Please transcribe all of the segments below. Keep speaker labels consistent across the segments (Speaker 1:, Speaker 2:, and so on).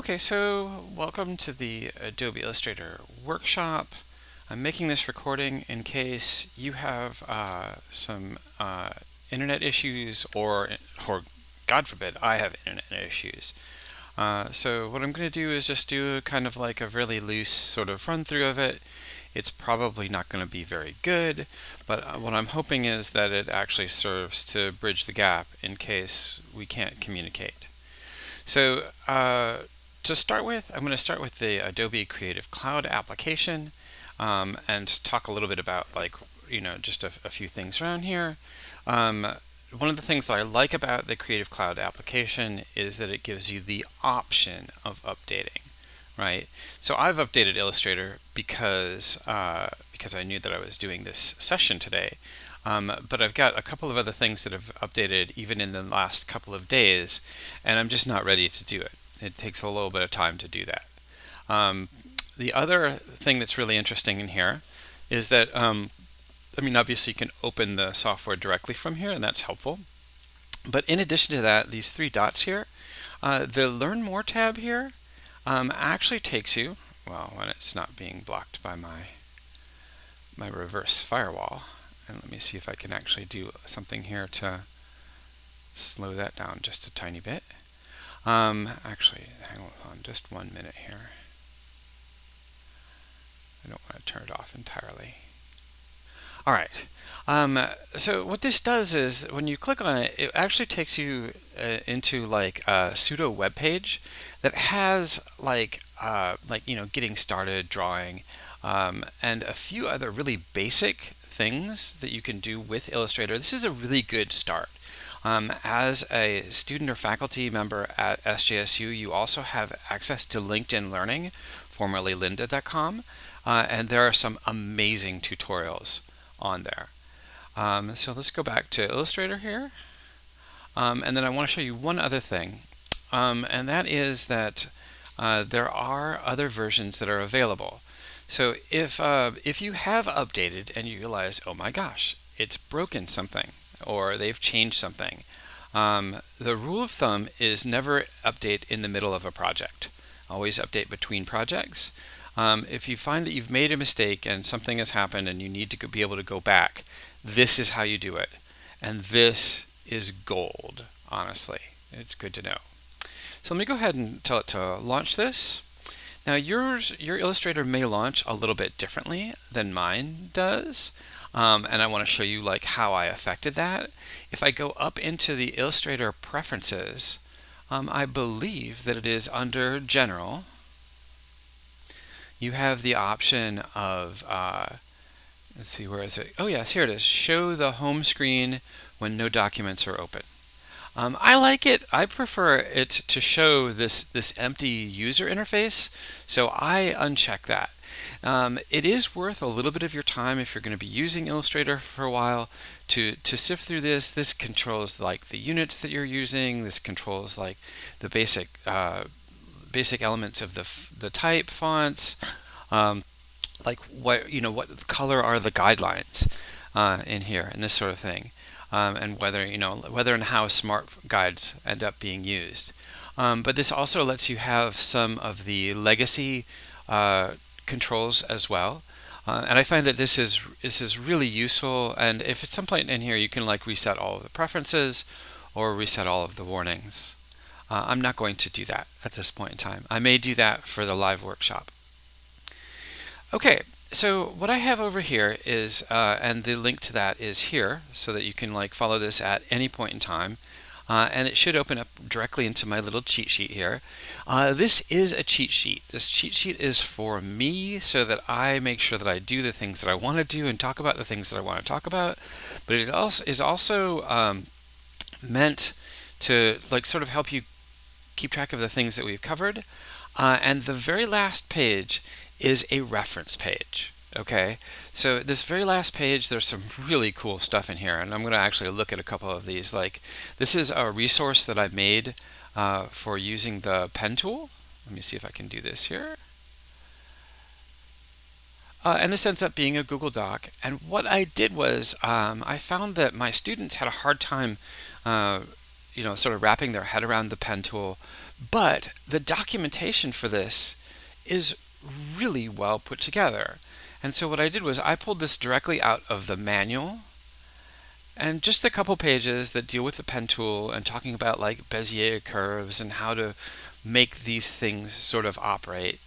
Speaker 1: Okay, so welcome to the Adobe Illustrator workshop. I'm making this recording in case you have some internet issues or God forbid, I have internet issues. So what I'm going to do is just do kind of like a really loose sort of run through of it. It's probably not going to be very good, but what I'm hoping is that it actually serves to bridge the gap in case we can't communicate. So to start with, I'm going to start with the Adobe Creative Cloud application and talk a little bit about just a few things around here. One of the things that I like about the Creative Cloud application is that it gives you the option of updating, right? So I've updated Illustrator because I knew that I was doing this session today. But I've got a couple of other things that have updated even in the last couple of days, and I'm just not ready to do it. It takes a little bit of time to do that. The other thing that's really interesting in here is that, obviously you can open the software directly from here, and that's helpful. But in addition to that, these three dots here, the Learn More tab here actually takes you, well, when it's not being blocked by my reverse firewall. And let me see if I can actually do something here to slow that down just a tiny bit. Actually, hang on just 1 minute here. I don't want to turn it off entirely. All right. So what this does is when you click on it, it actually takes you into like a pseudo web page that has getting started drawing and a few other really basic things that you can do with Illustrator. This is a really good start. As a student or faculty member at SJSU, you also have access to LinkedIn Learning, formerly lynda.com, and there are some amazing tutorials on there. So let's go back to Illustrator here, and then I want to show you one other thing, and that is that there are other versions that are available. So if you have updated and you realize, oh my gosh, it's broken something or they've changed something, the rule of thumb is never update in the middle of a project. Always update between projects. If you find that you've made a mistake and something has happened and you need to be able to go back, this is how you do it. And this is gold, honestly. It's good to know. So let me go ahead and tell it to launch this. Now your Illustrator may launch a little bit differently than mine does, and I want to show you like how I affected that. If I go up into the Illustrator preferences, I believe that it is under General. You have the option of, let's see, where is it? Oh yes, here it is. Show the home screen when no documents are open. I like it. I prefer it to show this empty user interface, so I uncheck that. It is worth a little bit of your time if you're going to be using Illustrator for a while to sift through this. This controls like the units that you're using. This controls like the basic elements of the type fonts, like what color are the guidelines in here, and this sort of thing. And whether and how smart guides end up being used. But this also lets you have some of the legacy controls as well. And I find that this is really useful. And if at some point in here you can like reset all of the preferences or reset all of the warnings. I'm not going to do that at this point in time. I may do that for the live workshop. Okay. So what I have over here is, and the link to that is here, so that you can like follow this at any point in time, and it should open up directly into my little cheat sheet here. This is a cheat sheet. This cheat sheet is for me, so that I make sure that I do the things that I want to do and talk about the things that I want to talk about. But it also is also meant to like sort of help you keep track of the things that we've covered. And the very last page is a reference page. Okay, so this very last page, there's some really cool stuff in here, and I'm going to actually look at a couple of these. Like, this is a resource that I made for using the pen tool. Let me see if I can do this here. And this ends up being a Google Doc. And what I did was I found that my students had a hard time sort of wrapping their head around the pen tool. But the documentation for this is really well put together. And so what I did was I pulled this directly out of the manual, and just a couple pages that deal with the pen tool and talking about like Bezier curves and how to make these things sort of operate.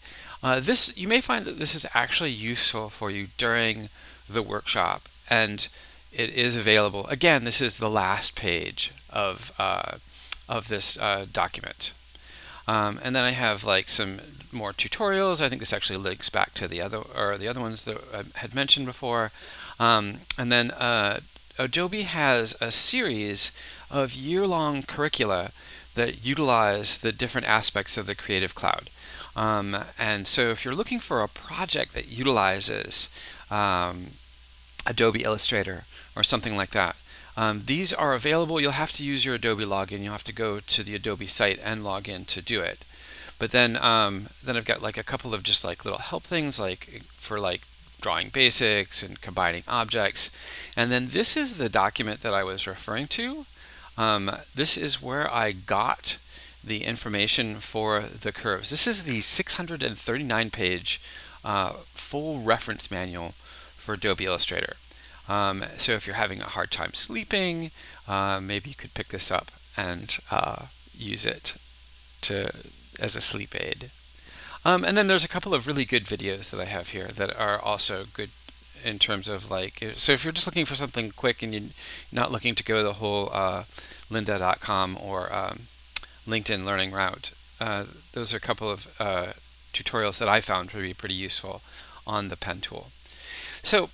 Speaker 1: This, you may find that this is actually useful for you during the workshop, and it is available. Again, this is the last page of this document. And then I have like some more tutorials. I think this actually links back to the other ones that I had mentioned before. And then Adobe has a series of year-long curricula that utilize the different aspects of the Creative Cloud. And so if you're looking for a project that utilizes Adobe Illustrator or something like that, these are available. You'll have to use your Adobe login. You'll have to go to the Adobe site and log in to do it. But then I've got like a couple of just like little help things, like for like drawing basics and combining objects. And then this is the document that I was referring to. This is where I got the information for the curves. This is the 639-page full reference manual for Adobe Illustrator. So if you're having a hard time sleeping, maybe you could pick this up and use it as a sleep aid. And then there's a couple of really good videos that I have here that are also good in terms of like, so if you're just looking for something quick and you're not looking to go the whole lynda.com or LinkedIn learning route, those are a couple of tutorials that I found to be pretty useful on the pen tool. So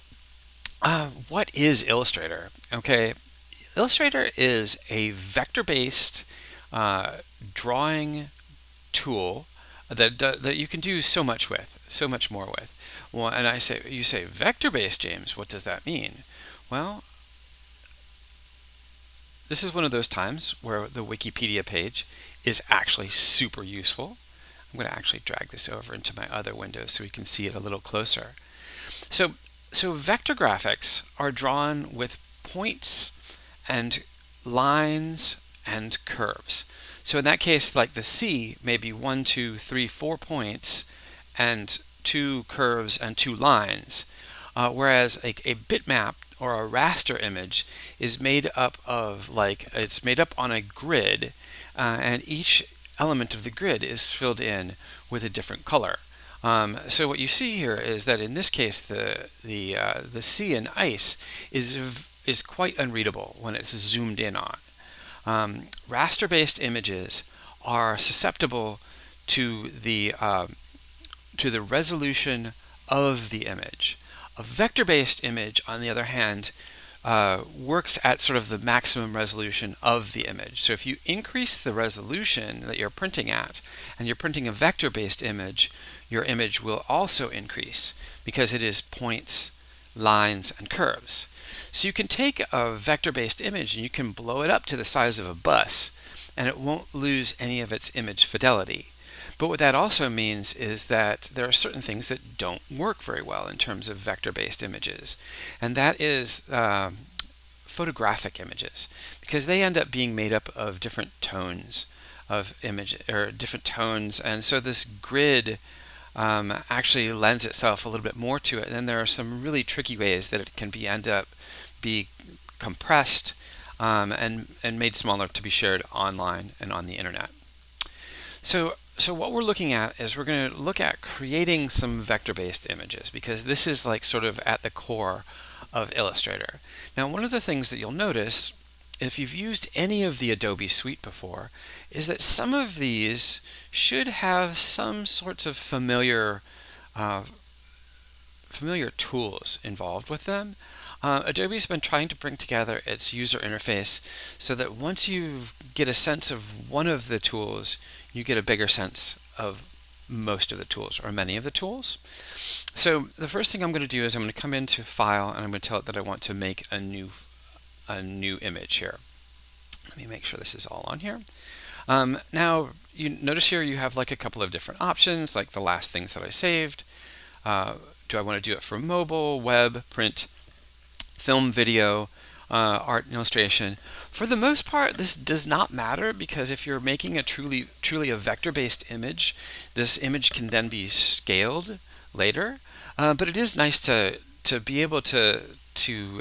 Speaker 1: what is Illustrator? Okay, Illustrator is a vector-based drawing tool that you can do so much more with. Well, and you say vector-based, James. What does that mean? Well, this is one of those times where the Wikipedia page is actually super useful. I'm going to actually drag this over into my other window so we can see it a little closer. So vector graphics are drawn with points and lines and curves. So in that case, like the C may be 1, 2, 3, 4 points and 2 curves and 2 lines, whereas like a bitmap or a raster image is made up of it's made up on a grid, and each element of the grid is filled in with a different color. So what you see here is that in this case, the sea in ice is quite unreadable when it's zoomed in on. Raster-based images are susceptible to the resolution of the image. A vector-based image, on the other hand, works at sort of the maximum resolution of the image. So if you increase the resolution that you're printing at, and you're printing a vector-based image, your image will also increase because it is points, lines, and curves. So you can take a vector-based image and you can blow it up to the size of a bus, and it won't lose any of its image fidelity. But what that also means is that there are certain things that don't work very well in terms of vector-based images, and that is photographic images, because they end up being made up of different tones of image, or different tones, and so this grid actually lends itself a little bit more to it. And then there are some really tricky ways that it can be compressed and made smaller to be shared online and on the internet. So what we're looking at is we're going to look at creating some vector-based images, because this is like sort of at the core of Illustrator. Now, one of the things that you'll notice if you've used any of the Adobe suite before is that some of these should have some sorts of familiar tools involved with them. Adobe's been trying to bring together its user interface so that once you get a sense of one of the tools, you get a bigger sense of most of the tools or many of the tools. So the first thing I'm going to do is I'm going to come into File, and I'm going to tell it that I want to make a new image here. Let me make sure this is all on here. Now you notice here you have like a couple of different options, like the last things that I saved. Do I want to do it for mobile, web, print, film, video? art and illustration. For the most part, this does not matter because if you're making a truly a vector-based image, this image can then be scaled later. But it is nice to be able to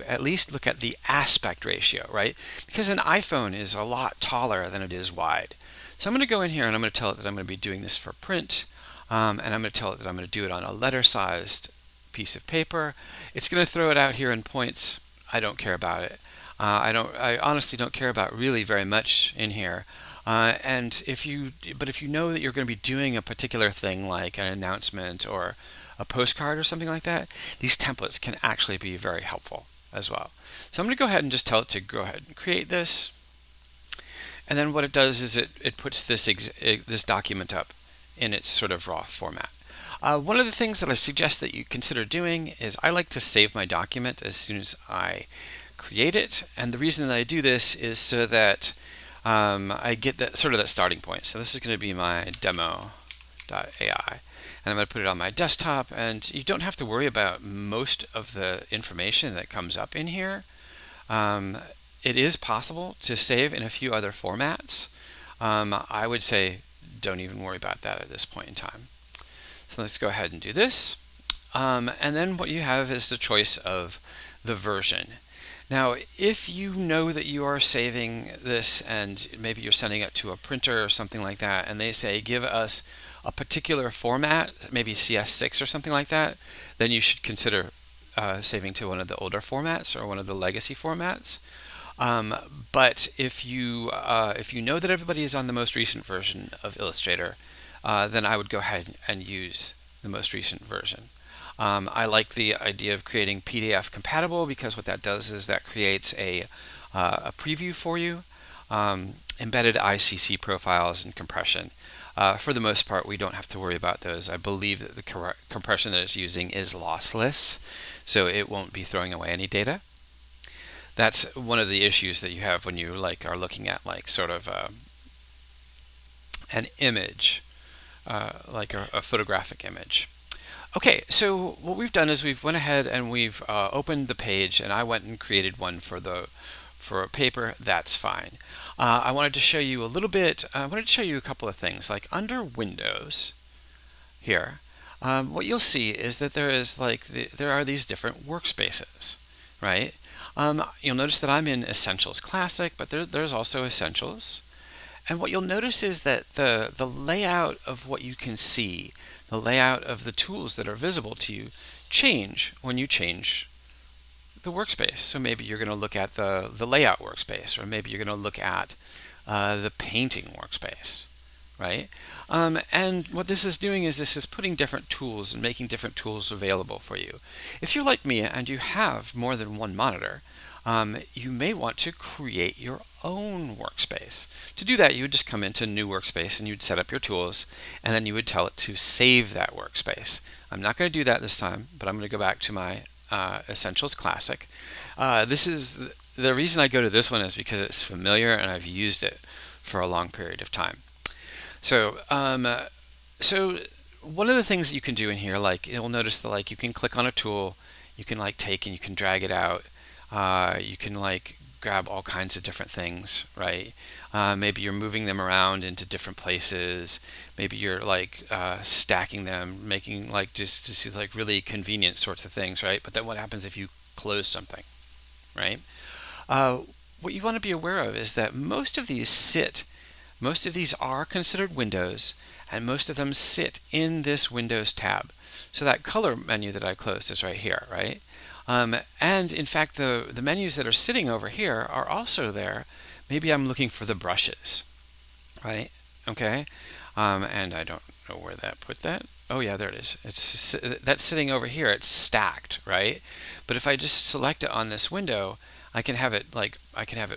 Speaker 1: at least look at the aspect ratio, right? Because an iPhone is a lot taller than it is wide. So I'm going to go in here and I'm going to tell it that I'm going to be doing this for print, and I'm going to tell it that I'm going to do it on a letter-sized piece of paper. It's going to throw it out here in points. I don't care about it. I honestly don't care about really very much in here. But if you know that you're going to be doing a particular thing like an announcement or a postcard or something like that, these templates can actually be very helpful as well. So I'm going to go ahead and just tell it to go ahead and create this. And then what it does is it puts this document up in its sort of raw format. One of the things that I suggest that you consider doing is I like to save my document as soon as I create it. And the reason that I do this is so that I get that starting point. So this is going to be my demo.ai. And I'm going to put it on my desktop. And you don't have to worry about most of the information that comes up in here. It is possible to save in a few other formats. I would say don't even worry about that at this point in time. So let's go ahead and do this. And then what you have is the choice of the version. Now, if you know that you are saving this and maybe you're sending it to a printer or something like that, and they say, give us a particular format, maybe CS6 or something like that, then you should consider saving to one of the older formats or one of the legacy formats. But if you know that everybody is on the most recent version of Illustrator, then I would go ahead and use the most recent version. I like the idea of creating PDF compatible because what that does is that creates a preview for you, embedded ICC profiles and compression. For the most part, we don't have to worry about those. I believe that the compression that it's using is lossless, so it won't be throwing away any data. That's one of the issues that you have when you are looking at sort of an image, like a photographic image. Okay, so what we've done is we've went ahead and we've opened the page, and I went and created one for a paper. That's fine. I wanted to show you a little bit. I wanted to show you a couple of things. Like under Windows, here, what you'll see is that there are these different workspaces, right? You'll notice that I'm in Essentials Classic, but there's also Essentials. And what you'll notice is that the layout of what you can see, the layout of the tools that are visible to you, change when you change the workspace. So maybe you're going to look at the layout workspace, or maybe you're going to look at the painting workspace, right? And what this is doing is this is putting different tools and making different tools available for you. If you're like me and you have more than one monitor, you may want to create your own workspace. To do that, you would just come into New Workspace and you'd set up your tools, and then you would tell it to save that workspace. I'm not going to do that this time, but I'm going to go back to my Essentials Classic. This is the reason I go to this one is because it's familiar and I've used it for a long period of time. So, one of the things that you can do in here, you'll notice that you can click on a tool, you can take and you can drag it out. You can grab all kinds of different things, right? Maybe you're moving them around into different places. Maybe you're stacking them, making just really convenient sorts of things, right? But then what happens if you close something, right? What you want to be aware of is that most of these are considered windows, and most of them sit in this Windows tab. So that color menu that I closed is right here, right? And in fact, the menus that are sitting over here are also there. Maybe I'm looking for the brushes, right? Okay, and I don't know where that put that. Oh yeah, there it is. That's sitting over here. It's stacked, right? But if I just select it on this window, I can have it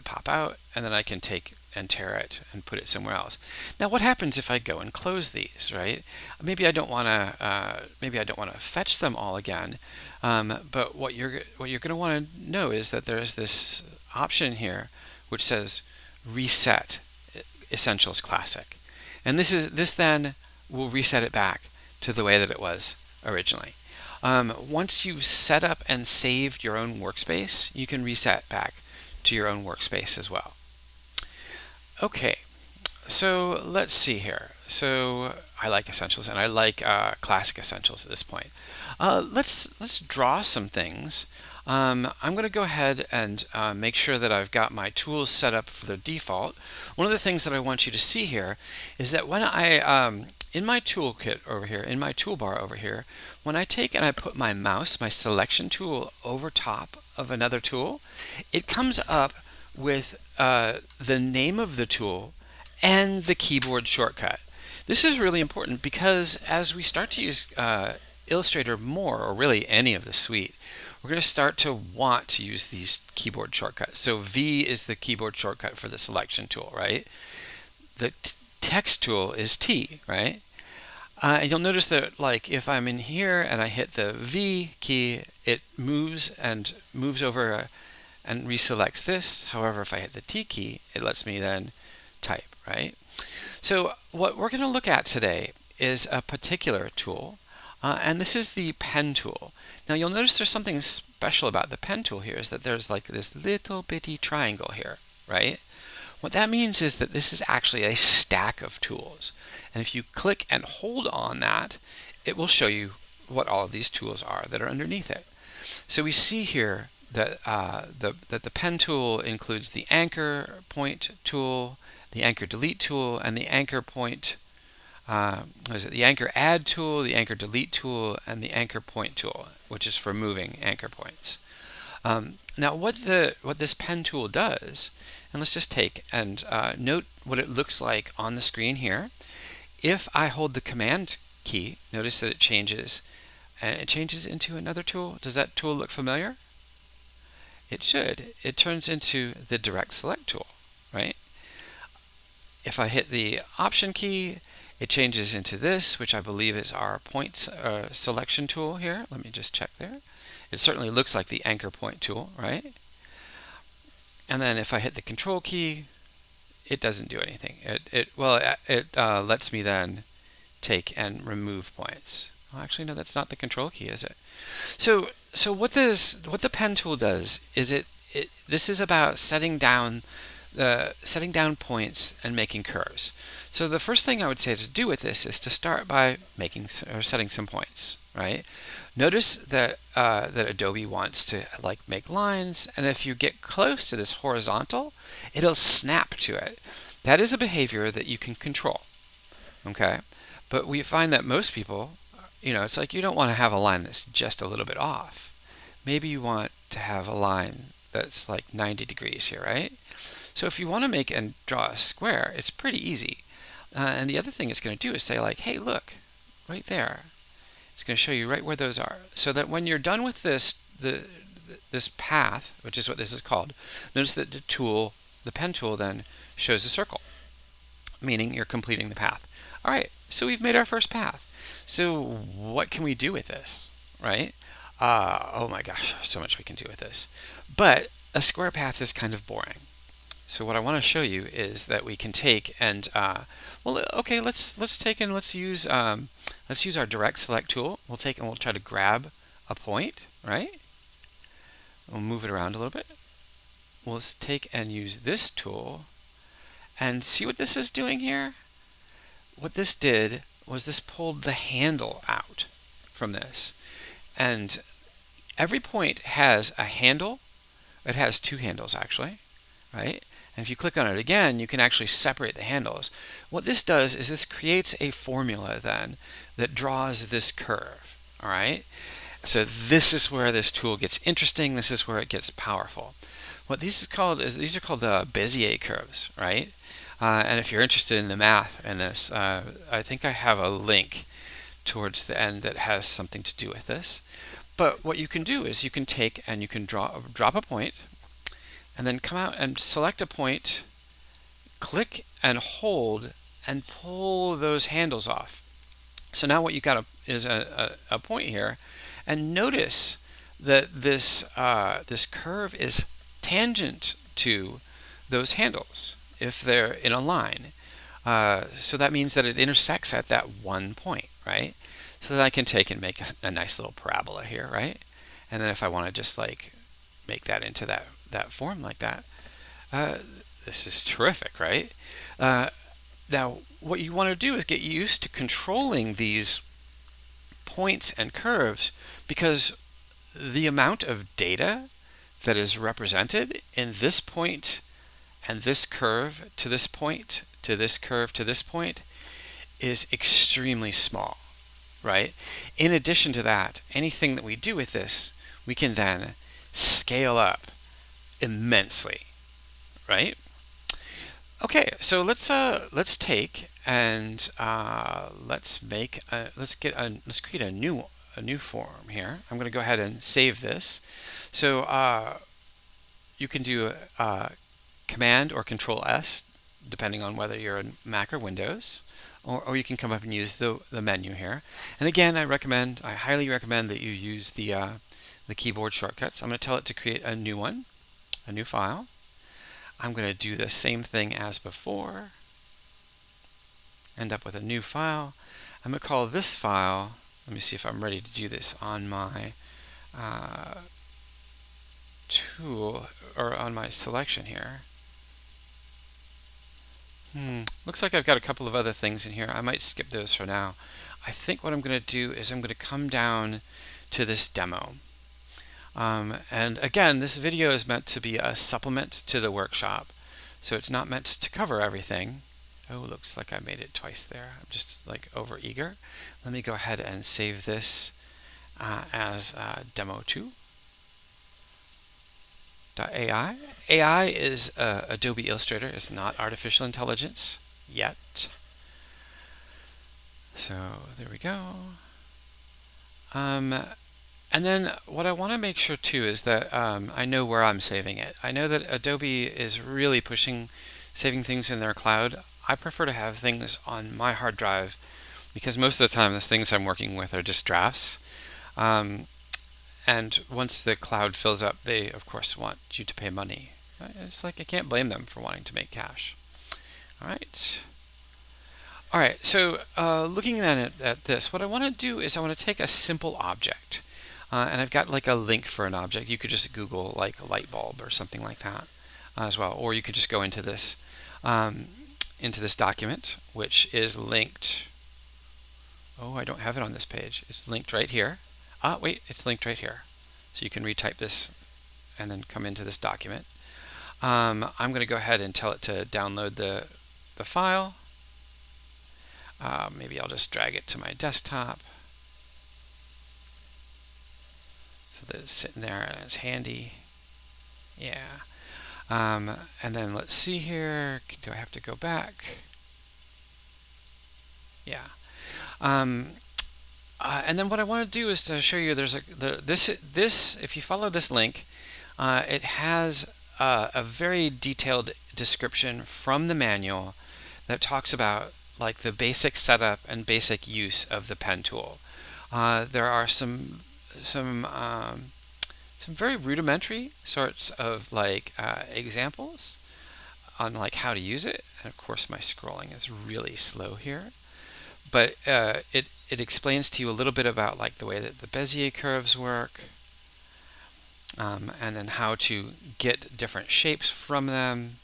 Speaker 1: pop out, and then I can take and tear it and put it somewhere else. Now, what happens if I go and close these, right? Maybe I don't want to fetch them all again. But what you're going to want to know is that there is this option here which says Reset Essentials Classic, and this then will reset it back to the way that it was originally. Once you've set up and saved your own workspace, you can reset back to your own workspace as well. Okay, so let's see here. So I like essentials, and I like classic essentials at this point. Let's draw some things. I'm going to go ahead and make sure that I've got my tools set up for the default. One of the things that I want you to see here is that when I in my toolkit over here, in my toolbar over here, when I take and I put my mouse, my selection tool, over top of another tool, it comes up with the name of the tool and the keyboard shortcut. This is really important because as we start to use Illustrator more, or really any of the suite, we're going to start to want to use these keyboard shortcuts. So V is the keyboard shortcut for the selection tool, right? The text tool is T, right? And you'll notice that, like, if I'm in here and I hit the V key, it moves over and reselects this. However, if I hit the T key, it lets me then type, right? So what we're going to look at today is a particular tool, and this is the pen tool. Now you'll notice there's something special about the pen tool here, is that there's like this little bitty triangle here, right? What that means is that this is actually a stack of tools. And if you click and hold on that, it will show you what all of these tools are that are underneath it. So we see here that the pen tool includes the anchor point tool, the anchor delete tool, and the anchor point, the anchor add tool, the anchor delete tool, and the anchor point tool, which is for moving anchor points. Now what this pen tool does, and let's just take and note what it looks like on the screen here. If I hold the command key, notice that it changes, and it changes into another tool. Does that tool look familiar? It should. It turns into the direct select tool, right? If I hit the option key, it changes into this, which I believe is our point selection tool here. Let me just check there. It certainly looks like the anchor point tool, right? And then if I hit the control key, it doesn't do anything. It lets me then take and remove points. Well, actually, no, that's not the control key, is it? So what the pen tool does is this is about setting down points and making curves. So the first thing I would say to do with this is to start by setting some points, right? Notice that that Adobe wants to make lines, and if you get close to this horizontal, it'll snap to it. That is a behavior that you can control, okay? But we find that most people, it's like you don't want to have a line that's just a little bit off. Maybe you want to have a line that's like 90 degrees here, right? So if you want to make and draw a square, it's pretty easy. And the other thing it's going to do is say hey, look, right there. It's going to show you right where those are. So that when you're done with this path, which is what this is called, notice that the pen tool then shows a circle, meaning you're completing the path. All right, so we've made our first path. So what can we do with this, right? Oh my gosh, so much we can do with this. But a square path is kind of boring. So what I want to show you is that we can take and let's use our direct select tool. We'll try to grab a point, right? We'll move it around a little bit. We'll take and use this tool and see what this is doing here. What this did was this pulled the handle out from this, and every point has a handle. It has two handles actually, right? And if you click on it again, you can actually separate the handles. What this does is this creates a formula then that draws this curve, all right? So this is where this tool gets interesting. This is where it gets powerful. What these are called Bezier curves, right? And if you're interested in the math in this, I think I have a link towards the end that has something to do with this. But what you can do is you can take and you can drop a point, and then come out and select a point, click and hold, and pull those handles off. So now what you got is a point here, and notice that this curve is tangent to those handles if they're in a line. So that means that it intersects at that one point, right? So that I can take and make a nice little parabola here, right? And then if I want to just make that into that form like that, Uh, this is terrific, right? Uh, Now, what you want to do is get used to controlling these points and curves, because the amount of data that is represented in this point and this curve to this point to this curve to this point is extremely small, right? In addition to that, anything that we do with this, we can then scale up immensely, right? Okay, so let's take and let's create a new form here. I'm going to go ahead and save this. So you can do Command or Control S, depending on whether you're in Mac or Windows, or you can come up and use the menu here. And again, I highly recommend that you use the keyboard shortcuts. I'm going to tell it to create a new one, a new file. I'm going to do the same thing as before, end up with a new file. I'm going to call this file, let me see if I'm ready to do this on my tool or on my selection here. Looks like I've got a couple of other things in here. I might skip those for now. I think what I'm going to do is I'm going to come down to this demo. And again, this video is meant to be a supplement to the workshop, so it's not meant to cover everything. Oh, looks like I made it twice there. I'm just like over eager. Let me go ahead and save this as demo2.ai. AI is Adobe Illustrator. It's not artificial intelligence yet. So there we go. And then what I want to make sure too is that I know where I'm saving it. I know that Adobe is really pushing saving things in their cloud. I prefer to have things on my hard drive because most of the time the things I'm working with are just drafts. And once the cloud fills up, they of course want you to pay money. It's like I can't blame them for wanting to make cash. All right, so looking at this, what I want to do is I want to take a simple object. And I've got like a link for an object. You could just Google like a light bulb or something like that as well. Or you could just go into this document, which is linked. Oh, I don't have it on this page. It's linked right here. Wait, it's linked right here. So you can retype this and then come into this document. I'm going to go ahead and tell it to download the file. Maybe I'll just drag it to my desktop, so that it's sitting there and it's handy. Yeah. And then let's see here. Do I have to go back? Yeah. And then what I want to do is to show you there's this if you follow this link, it has a very detailed description from the manual that talks about like the basic setup and basic use of the pen tool. There are some very rudimentary sorts of like examples on like how to use it, and of course my scrolling is really slow here, but it explains to you a little bit about like the way that the Bezier curves work, and then how to get different shapes from them,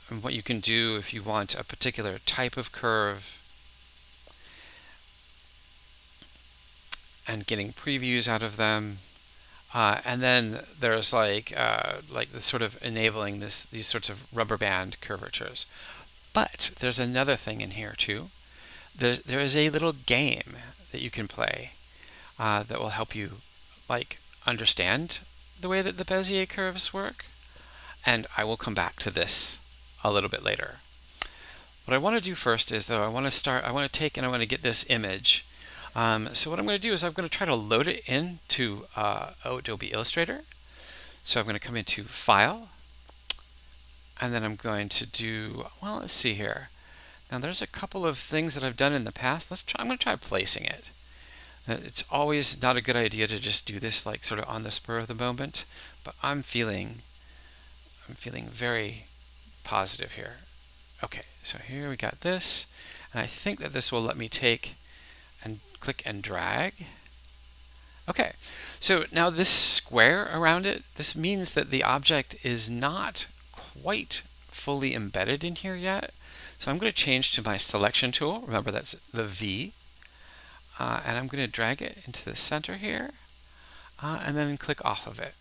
Speaker 1: and what you can do if you want a particular type of curve, and getting previews out of them. And then there's like the sort of enabling these sorts of rubber band curvatures. But there's another thing in here too. There is a little game that you can play that will help you like understand the way that the Bezier curves work. And I will come back to this a little bit later. What I want to do first is though I want to get this image. So what I'm going to do is I'm going to try to load it into Adobe Illustrator. So I'm going to come into File, and then I'm going to do, well, let's see here. Now there's a couple of things that I've done in the past. I'm going to try placing it. It's always not a good idea to just do this like sort of on the spur of the moment, but I'm feeling very positive here. Okay, so here we got this, and I think that this will let me take and click and drag Okay, so now this square around it, this means that the object is not quite fully embedded in here yet. So I'm going to change to my selection tool. Remember, that's the V. And I'm going to drag it into the center here, and then click off of it.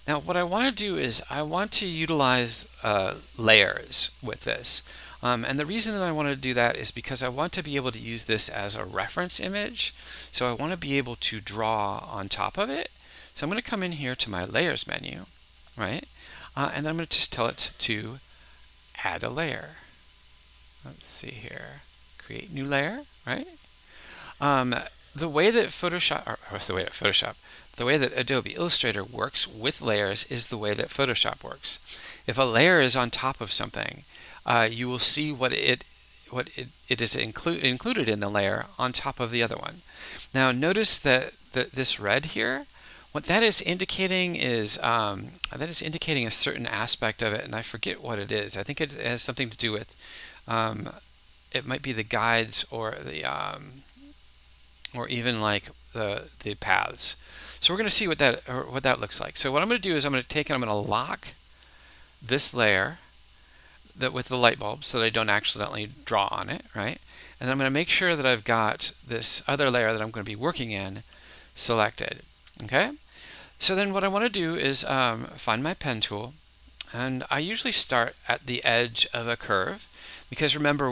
Speaker 1: Now, what I want to do is I want to utilize layers with this. And the reason that I want to do that is because I want to be able to use this as a reference image. So I want to be able to draw on top of it. So I'm going to come in here to my layers menu, right? And then I'm going to just tell it to add a layer. Let's see here. Create new layer, right? The way that the way that Adobe Illustrator works with layers is the way that Photoshop works. If a layer is on top of something, you will see what it is included in the layer on top of the other one. Now notice that this red here, what that is indicating is a certain aspect of it, and I forget what it is. I think it has something to do with it might be the guides or the or even like the paths. So we're going to see what that looks like. So what I'm going to do is I'm going to lock this layer with the light bulb so that I don't accidentally draw on it, right? And then I'm going to make sure that I've got this other layer that I'm going to be working in selected. Okay? So then what I want to do is find my pen tool, and I usually start at the edge of a curve because remember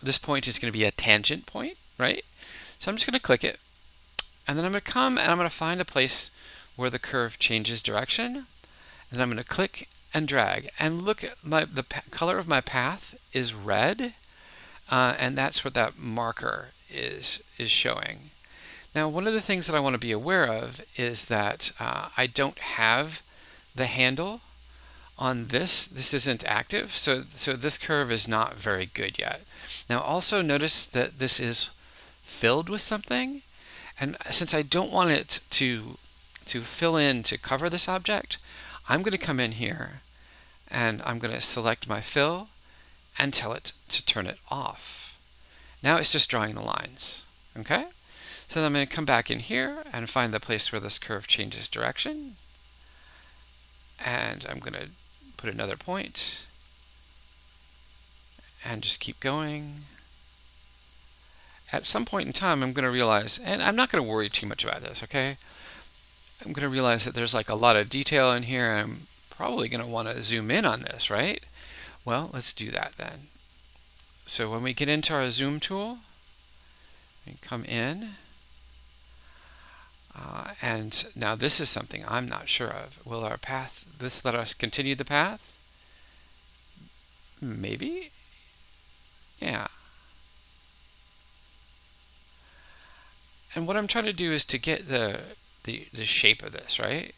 Speaker 1: this point is going to be a tangent point, right? So I'm just going to click it, and then I'm going to come and I'm going to find a place where the curve changes direction, and I'm going to click and drag, and look at the color of my path is red, and that's what that marker is showing. Now, one of the things that I want to be aware of is that I don't have the handle on this. This isn't active, so this curve is not very good yet. Now, also notice that this is filled with something, and since I don't want it to fill in to cover this object, I'm going to come in here and I'm going to select my fill and tell it to turn it off. Now it's just drawing the lines. Okay? So then I'm going to come back in here and find the place where this curve changes direction, and I'm going to put another point and just keep going. At some point in time, I'm going to realize, and I'm not going to worry too much about this, okay? I'm going to realize that there's like a lot of detail in here. I'm probably going to want to zoom in on this, right? Well, let's do that then. So when we get into our zoom tool, we come in, and now this is something I'm not sure of. Will this let us continue the path? Maybe? Yeah. And what I'm trying to do is to get the shape of this, right?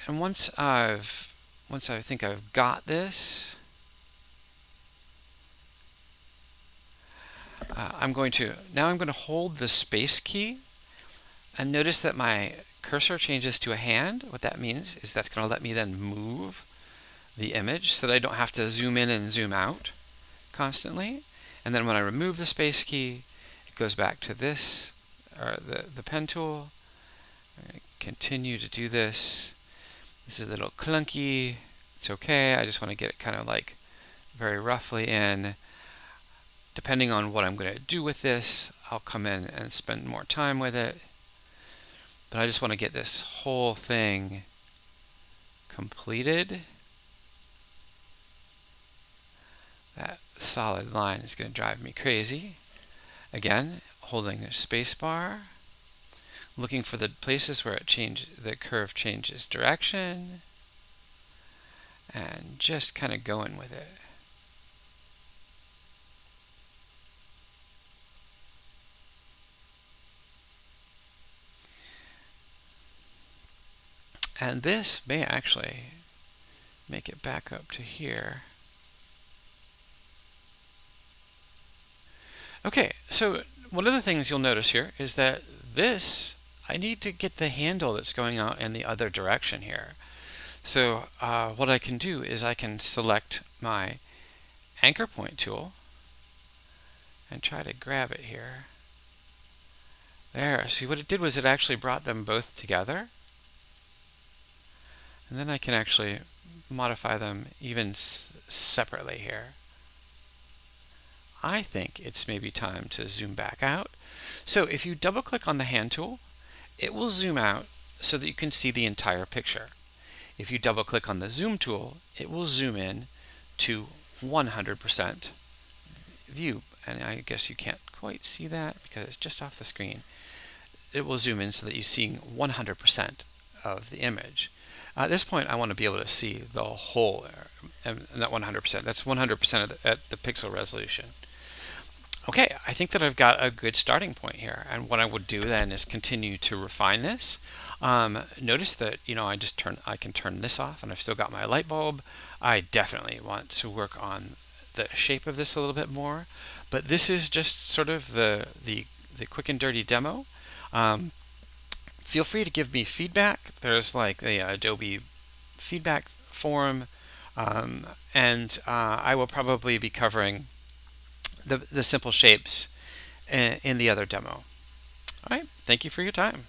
Speaker 1: And once I think I've got this, I'm going to hold the space key, and notice that my cursor changes to a hand. What that means is that's going to let me then move the image so that I don't have to zoom in and zoom out constantly. And then when I remove the space key, it goes back to this, or the pen tool. I'm going to continue to do this. This is a little clunky. It's okay. I just want to get it kind of like very roughly in. Depending on what I'm going to do with this, I'll come in and spend more time with it. But I just want to get this whole thing completed. That solid line is going to drive me crazy. Again, holding the space bar, looking for the places where the curve changes direction, and just kind of going with it. And this may actually make it back up to here. Okay, so one of the things you'll notice here is that I need to get the handle that's going out in the other direction here. So what I can do is I can select my anchor point tool and try to grab it here. There, see what it did was it actually brought them both together. And then I can actually modify them even separately here. I think it's maybe time to zoom back out. So if you double click on the hand tool, it will zoom out so that you can see the entire picture. If you double click on the zoom tool, it will zoom in to 100% view. And I guess you can't quite see that because it's just off the screen. It will zoom in so that you're seeing 100% of the image. At this point, I want to be able to see the whole, and not 100%. That's 100% at the pixel resolution. Okay, I think that I've got a good starting point here, and what I would do then is continue to refine this. Notice that I can turn this off, and I've still got my light bulb. I definitely want to work on the shape of this a little bit more, but this is just sort of the quick and dirty demo. Feel free to give me feedback. There's like the Adobe feedback forum, and I will probably be covering the simple shapes in the other demo. All right, thank you for your time.